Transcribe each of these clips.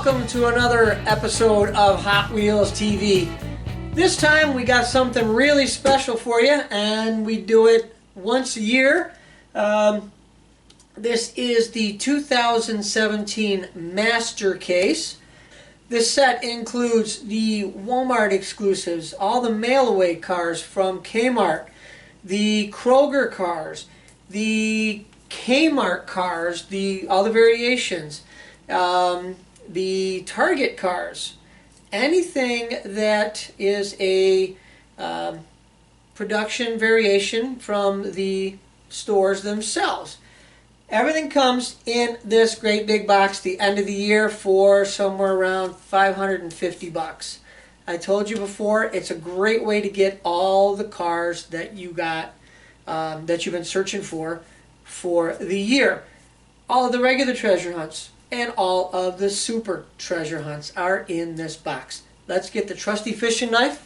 welcome to another episode of Hot Wheels TV. This time we got something really special for you, and we do it once a year. This is the 2017 Master Case. This set includes the Walmart exclusives, all the mail-away cars from Kmart, the Kroger cars, the Kmart cars, all the variations, the Target cars, anything that is a production variation from the stores themselves. Everything comes in this great big box the end of the year for somewhere around $550. I told you before, it's a great way to get all the cars that you got, that you've been searching for the year. All of the regular treasure hunts and all of the super treasure hunts are in this box. Let's get the trusty fishing knife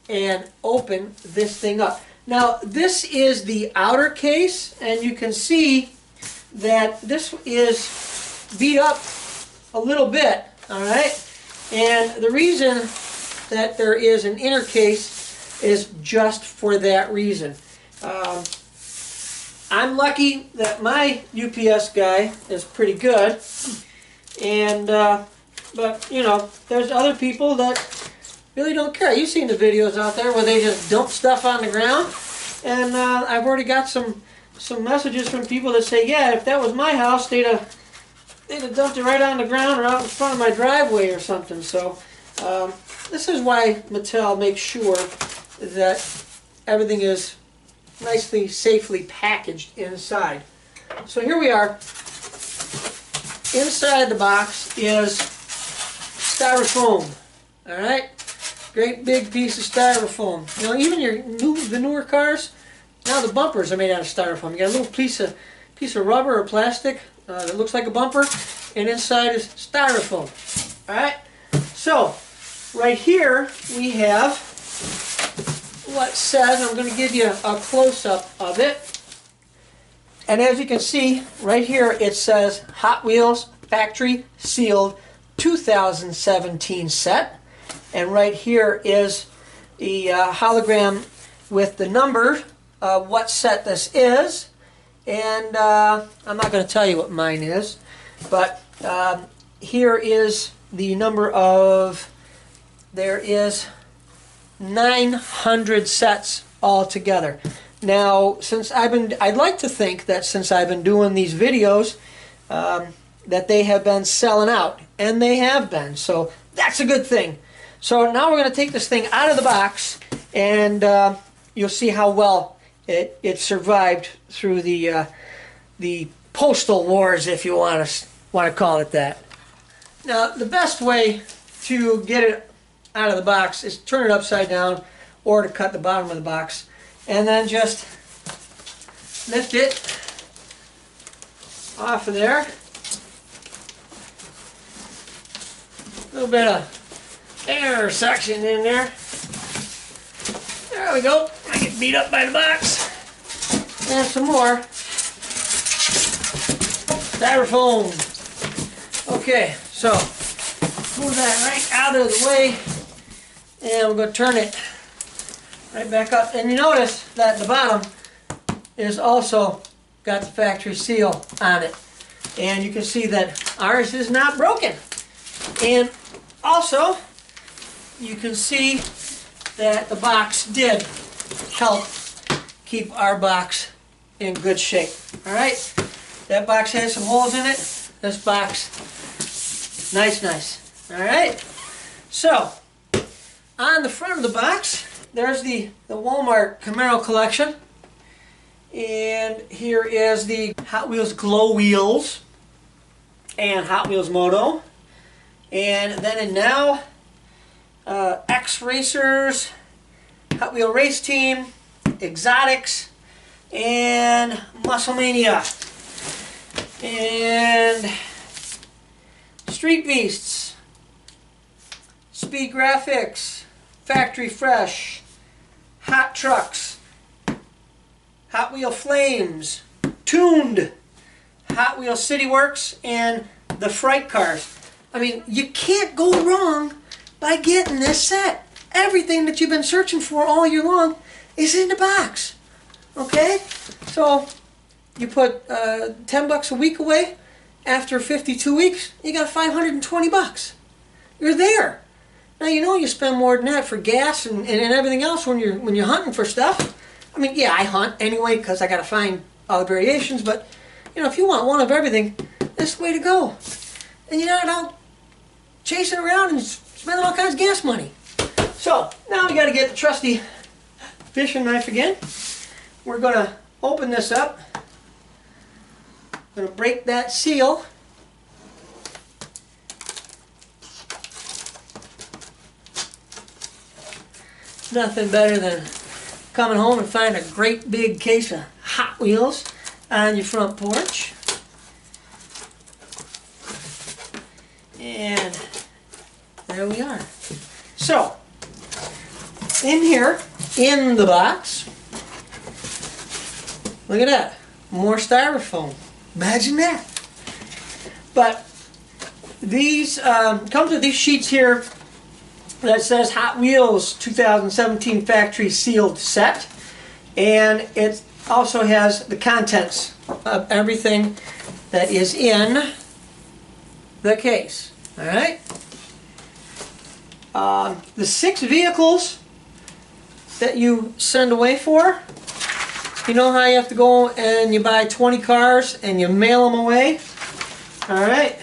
and open this thing up. Now, this is the outer case, and you can see that this is beat up a little bit, all right? And the reason that there is an inner case is just for that reason. I'm lucky that my UPS guy is pretty good, and but you know, there's other people that really don't care. You've seen the videos out there where they just dump stuff on the ground, and I've already got some messages from people that say, yeah, if that was my house, they'd have dumped it right on the ground or out in front of my driveway or something. So this is why Mattel makes sure that everything is nicely, safely packaged inside. So here we are. Inside the box is styrofoam. All right, great big piece of styrofoam. You know, even the newer cars, now the bumpers are made out of styrofoam. You got a little piece of rubber or plastic that looks like a bumper, and inside is styrofoam. All right. So right here we have what says, I'm going to give you a close-up of it, and as you can see right here it says Hot Wheels Factory Sealed 2017 set, and right here is the hologram with the number of what set this is, and I'm not going to tell you what mine is, but here is the number of, there is 900 sets altogether. Now, I'd like to think that since I've been doing these videos, that they have been selling out, and they have been, so that's a good thing. So now we're going to take this thing out of the box, and you'll see how well it survived through the postal wars, if you want to call it that. Now, the best way to get it out of the box is turn it upside down, or to cut the bottom of the box, and then just lift it off of there. A little bit of air suction in there. There we go. I get beat up by the box. And some more styrofoam. Okay, so move that right out of the way, and we're going to turn it right back up. And you notice that the bottom is also got the factory seal on it, and you can see that ours is not broken. And also you can see that the box did help keep our box in good shape. Alright, that box has some holes in it. This box, nice. Alright, so on the front of the box there's the Walmart Camaro collection, and here is the Hot Wheels Glow Wheels and Hot Wheels Moto, and then and now X Racers, Hot Wheel Race Team, Exotics, and Muscle Mania, and Street Beasts, Speed Graphics, Factory Fresh, Hot Trucks, Hot Wheel Flames, Tuned, Hot Wheel City Works, and the Fright cars. I mean, you can't go wrong by getting this set. Everything that you've been searching for all year long is in the box. Okay? So, you put 10 bucks a week away. After 52 weeks, you got 520 bucks. You're there. Now, you know you spend more than that for gas and everything else when you're hunting for stuff. I mean, yeah, I hunt anyway because I got to find all the variations, but, you know, if you want one of everything, this is the way to go. And you're not out chasing around and spending all kinds of gas money. So, now we got to get the trusty fishing knife again. We're going to open this up. I'm going to break that seal. Nothing better than coming home and finding a great big case of Hot Wheels on your front porch. And there we are. So, in here, in the box, look at that, more styrofoam. Imagine that. But these comes with these sheets here that says Hot Wheels 2017 factory sealed set, and it also has the contents of everything that is in the case. All right. The 6 vehicles that you send away for. You know how you have to go and you buy 20 cars and you mail them away? All right.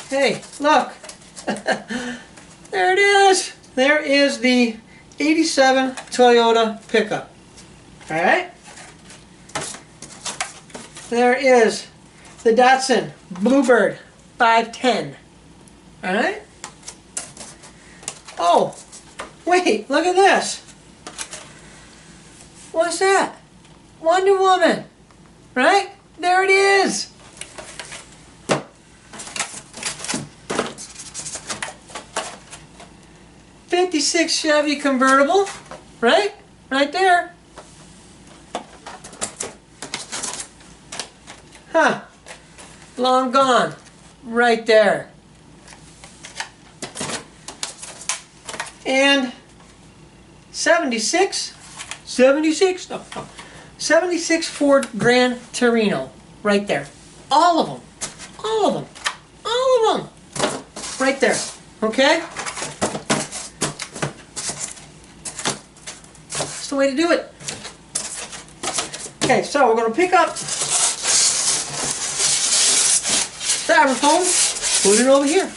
Hey, look. There it is. There is the 87 Toyota pickup. All right. There is the Datsun Bluebird 510. All right. Oh, wait, look at this. What's that? Wonder Woman. Right? There it is. '56 Chevy convertible. Right? Right there. Huh. Long gone. Right there. And 76 Ford Gran Torino. Right there. All of them. All of them. All of them. Right there. Okay? That's the way to do it. Okay, so we're going to pick up styrofoam, put it over here.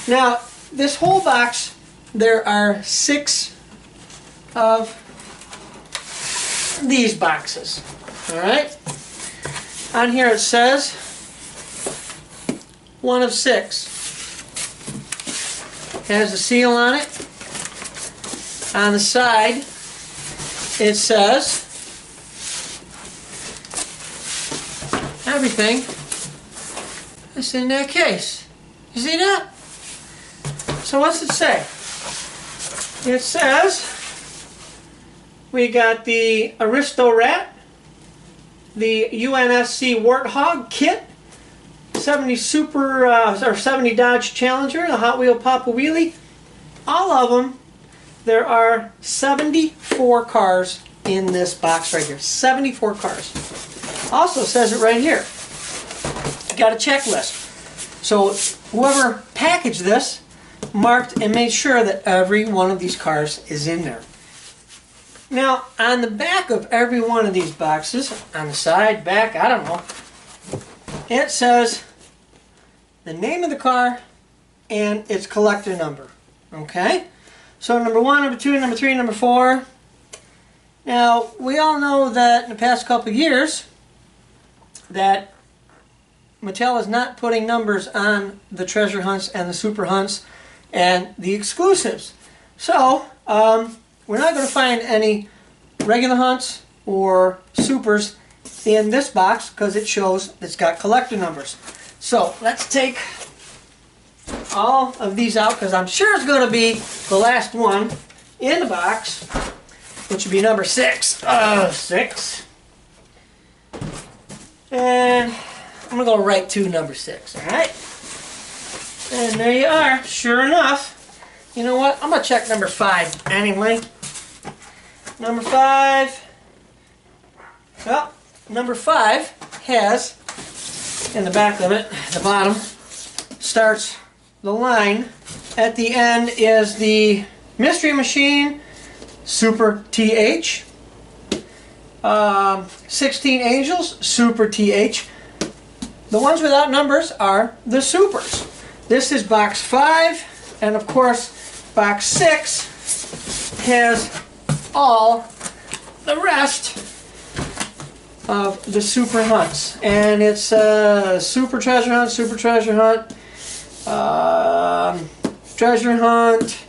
Now, this whole box, there are 6 of these boxes. Alright? On here it says 1 of 6. Has a seal on it. On the side, it says everything is in that case. You see that? So what's it say? It says we got the Aristo Rat, the UNSC Warthog kit, 70 70 Dodge Challenger, the Hot Wheel Papa Wheelie. All of them. There are 74 cars in this box right here. 74 cars. Also says it right here. Got a checklist. So whoever packaged this marked and made sure that every one of these cars is in there. Now, on the back of every one of these boxes, on the side, back, I don't know, it says the name of the car and its collector number. Okay? So number 1, number 2, number 3, number 4. Now, we all know that in the past couple of years that Mattel is not putting numbers on the treasure hunts and the super hunts and the exclusives. So, we're not going to find any regular hunts or supers in this box because it shows it's got collector numbers. So, let's take all of these out because I'm sure it's going to be the last one in the box, which would be number 6. 6. And I'm going to go right to number 6, alright? And there you are, sure enough. You know what? I'm going to check number 5 anyway. Number 5. Well, number 5 has, in the back of it, the bottom, starts the line. At the end is the Mystery Machine Super TH. 16 Angels Super TH. The ones without numbers are the Supers. This is box 5, and of course, box 6 has all the rest of the Super Hunts. And it's Super Treasure Hunt, Super Treasure Hunt, Treasure Hunt,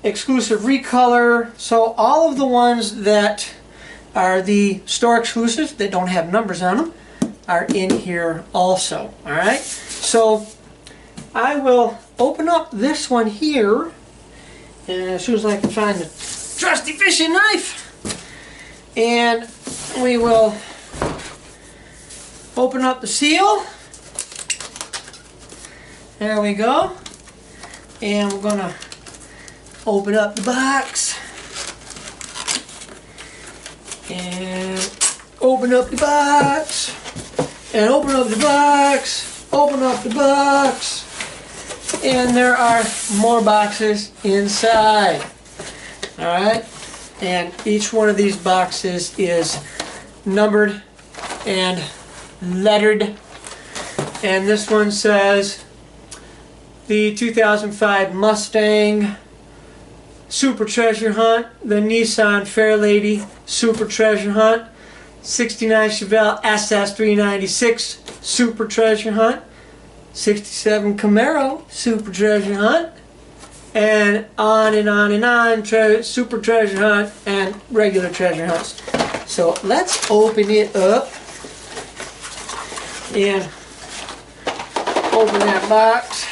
Exclusive Recolor. So all of the ones that are the store exclusives that don't have numbers on them are in here also. Alright, so I will open up this one here, and as soon as I can find the trusty fishing knife, and we will open up the seal. There we go. And we're going to open up the box. And open up the box. And open up the box. Open up the box. And there are more boxes inside. Alright? And each one of these boxes is numbered and lettered. And this one says the 2005 Mustang Super Treasure Hunt, the Nissan Fairlady Super Treasure Hunt, 69 Chevelle SS396 Super Treasure Hunt, 67 Camaro Super Treasure Hunt, and on and on and on, Super Treasure Hunt and regular treasure hunts. So let's open it up and open that box.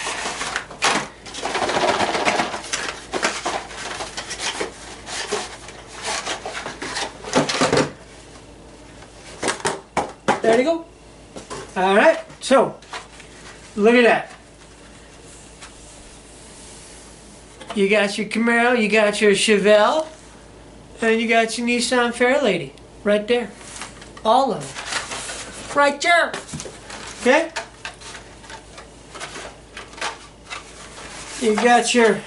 There you go. Alright, so look at that. You got your Camaro, you got your Chevelle, and you got your Nissan Fairlady right there. All of them. Right there. Okay? You got your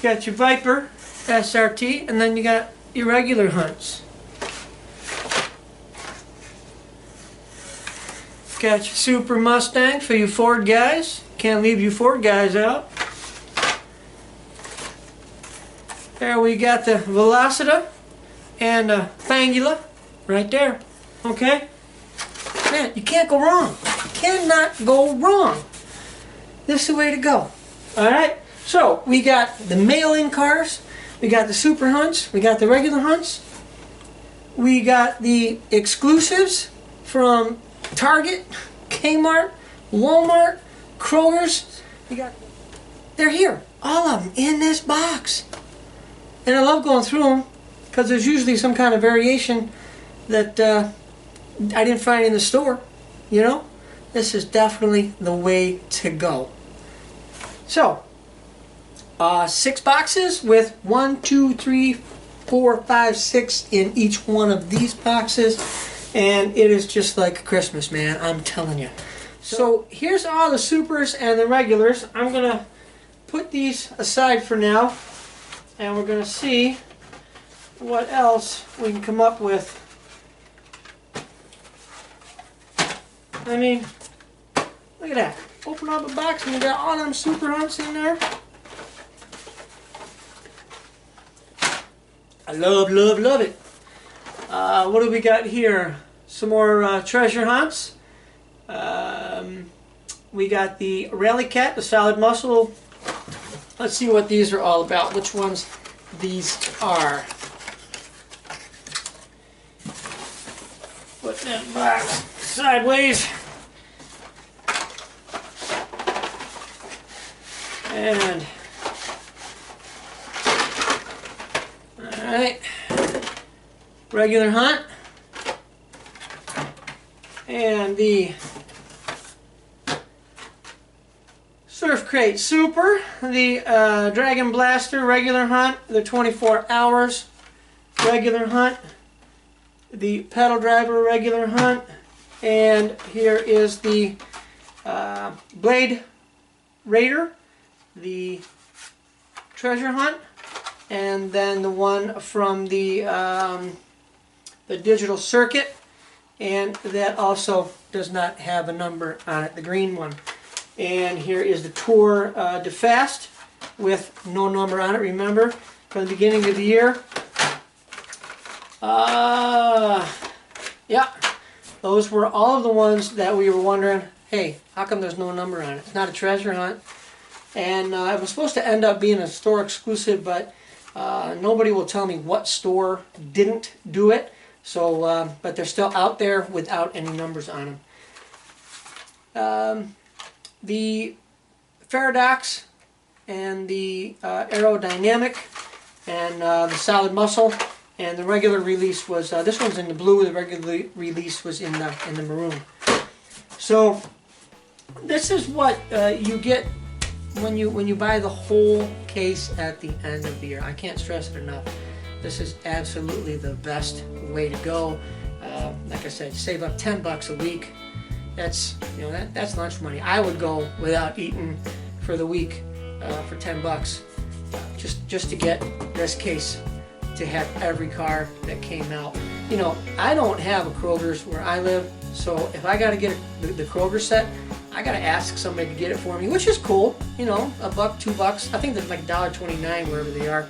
Viper SRT, and then you got your regular hunts. Got your Super Mustang for you Ford guys. Can't leave you Ford guys out. There we got the Velocita and the Fangula right there. Okay? Man, you can't go wrong. You cannot go wrong. This is the way to go. Alright? So, we got the mail-in cars. We got the Super Hunts. We got the regular hunts. We got the exclusives from Target, Kmart, Walmart, Kroger's. They're here. All of them in this box. And I love going through them because there's usually some kind of variation that I didn't find in the store. You know? This is definitely the way to go. So, 6 boxes with 1, 2, 3, 4, 5, 6 in each one of these boxes. And it is just like Christmas, man. I'm telling you. So here's all the supers and the regulars. I'm going to put these aside for now. And we're going to see what else we can come up with. I mean, look at that. Open up a box and we got all them Super Hunts in there. I love, love, love it. What do we got here? Some more treasure hunts. We got the Rally Cat, the Solid Muscle. Let's see what these are all about. Which ones these are. Put that box sideways. And alright. Regular hunt. And the Surf Crate Super, the Dragon Blaster regular hunt, the 24 hours regular hunt, the pedal driver regular hunt, and here is the Blade Raider, the treasure hunt, and then the one from the digital circuit, and that also does not have a number on it, the green one. And here is the Tour de Fast with no number on it. Remember, from the beginning of the year. Yeah, those were all of the ones that we were wondering, hey, how come there's no number on it? It's not a treasure hunt. And it was supposed to end up being a store exclusive, but nobody will tell me what store didn't do it. So, but they're still out there without any numbers on them. The Faradox and the Aerodynamic and the Solid Muscle, and the regular release was this one's in the blue. The regular release was in the maroon. So this is what you get when you buy the whole case at the end of the year. I can't stress it enough. This is absolutely the best way to go. Like I said, save up $10 a week. That's that's lunch money. I would go without eating for the week for $10, just to get this case, to have every car that came out. You know, I don't have a Kroger's where I live, so if I got to get the Kroger set, I got to ask somebody to get it for me, which is cool. You know, $1, $2. I think they're like $1.29 wherever they are,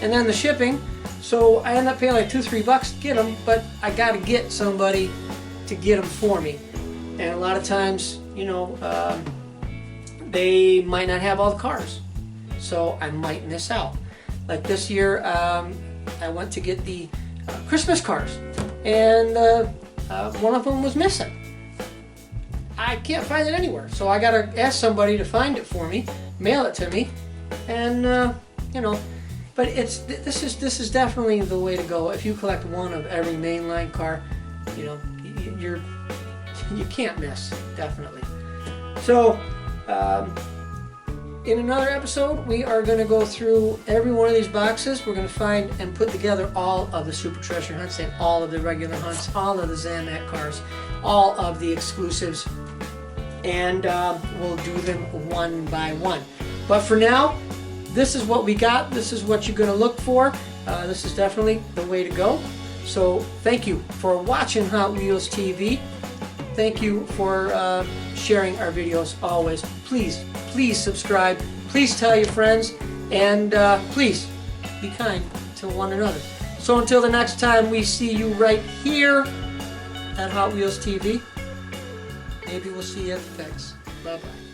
and then the shipping. So I end up paying like $2, $3 to get them, but I got to get somebody to get them for me. And a lot of times, you know, they might not have all the cars, so I might miss out. Like this year, I went to get the Christmas cars, and one of them was missing. I can't find it anywhere, so I gotta ask somebody to find it for me, mail it to me, and you know. But this is definitely the way to go. If you collect one of every mainline car, you know, you can't miss, definitely. So, in another episode, we are going to go through every one of these boxes. We're going to find and put together all of the Super Treasure Hunts and all of the regular hunts, all of the Zamac cars, all of the exclusives, and we'll do them one by one. But for now, this is what we got. This is what you're going to look for. This is definitely the way to go. So, thank you for watching Hot Wheels TV. Thank you for sharing our videos always. Please subscribe. Please tell your friends. And please be kind to one another. So until the next time we see you right here at Hot Wheels TV, maybe we'll see you at the fix. Bye-bye.